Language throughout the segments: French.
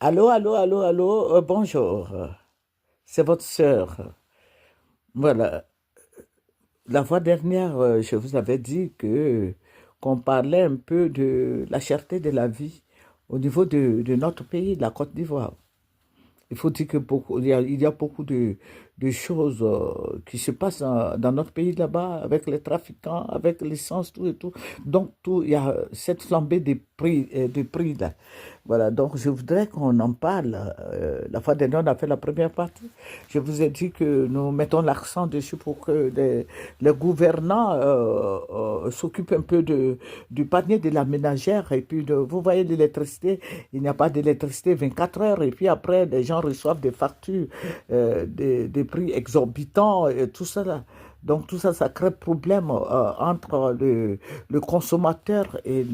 Allô, allô, allô, allô, bonjour. C'est votre sœur. Voilà. La fois dernière, je vous avais dit que qu'on parlait un peu de la cherté de la vie au niveau de notre pays, de la Côte d'Ivoire. Il faut dire que il y a beaucoup de choses qui se passent dans notre pays là-bas, avec les trafiquants, avec l'essence, tout et tout. Donc, tout, il y a cette flambée des prix là. Voilà, donc je voudrais qu'on en parle. La fois dernière, on a fait la première partie. Je vous ai dit que nous mettons l'accent dessus pour que les gouvernants s'occupent un peu du panier de la ménagère. Et puis, vous voyez l'électricité, il n'y a pas d'électricité 24 heures. Et puis après, les gens reçoivent des factures, des prix exorbitants et tout ça là. Donc tout ça, ça crée problème entre le consommateur et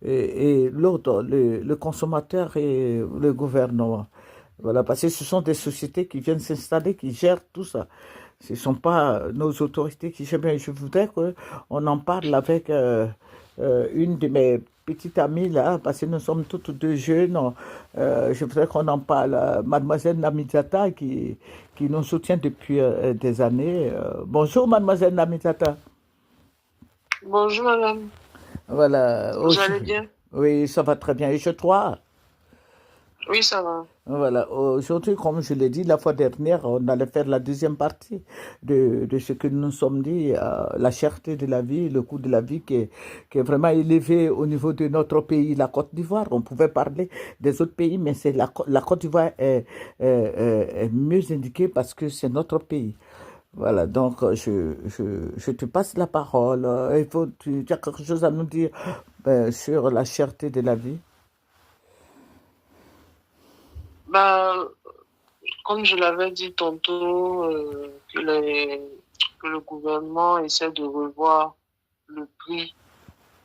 l'autre, le consommateur et le gouvernement. Voilà, parce que ce sont des sociétés qui viennent s'installer, qui gèrent tout ça. Ce ne sont pas nos autorités qui gèrent. Mais je voudrais qu'on en parle avec une de mes petites amies là, parce que nous sommes toutes deux jeunes. Je voudrais qu'on en parle. Mademoiselle Namizata qui nous soutient depuis des années. Bonjour, Mademoiselle Namizata. Bonjour madame, Voilà. vous allez bien? Oui, ça va très bien. Et chez toi? Oui, ça va. Voilà, aujourd'hui, comme je l'ai dit la fois dernière, on allait faire la deuxième partie de ce que nous nous sommes dit, la cherté de la vie, le coût de la vie qui est vraiment élevé au niveau de notre pays, la Côte d'Ivoire. On pouvait parler des autres pays, mais c'est la Côte d'Ivoire est mieux indiquée parce que c'est notre pays. Voilà, donc je te passe la parole. Tu as quelque chose à nous dire sur la cherté de la vie? Bah, comme je l'avais dit tantôt, que le gouvernement essaie de revoir le prix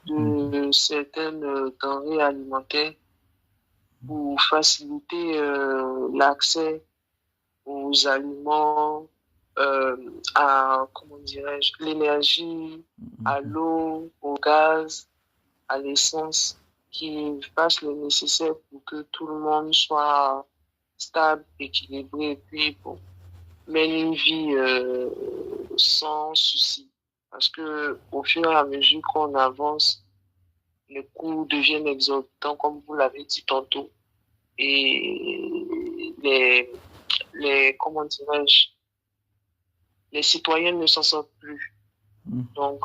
Mhm, de certaines denrées alimentaires pour faciliter l'accès aux aliments, comment dirais-je, l'énergie, à l'eau, au gaz, à l'essence, qui fasse le nécessaire pour que tout le monde soit stable, équilibré, et puis bon, mène une vie sans souci. Parce que au fur et à mesure qu'on avance, les coûts deviennent exorbitants, comme vous l'avez dit tantôt, et comment dirais-je, les citoyens ne s'en sortent plus. Donc,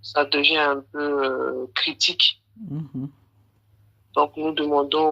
ça devient un peu critique. mhm, Donc, nous demandons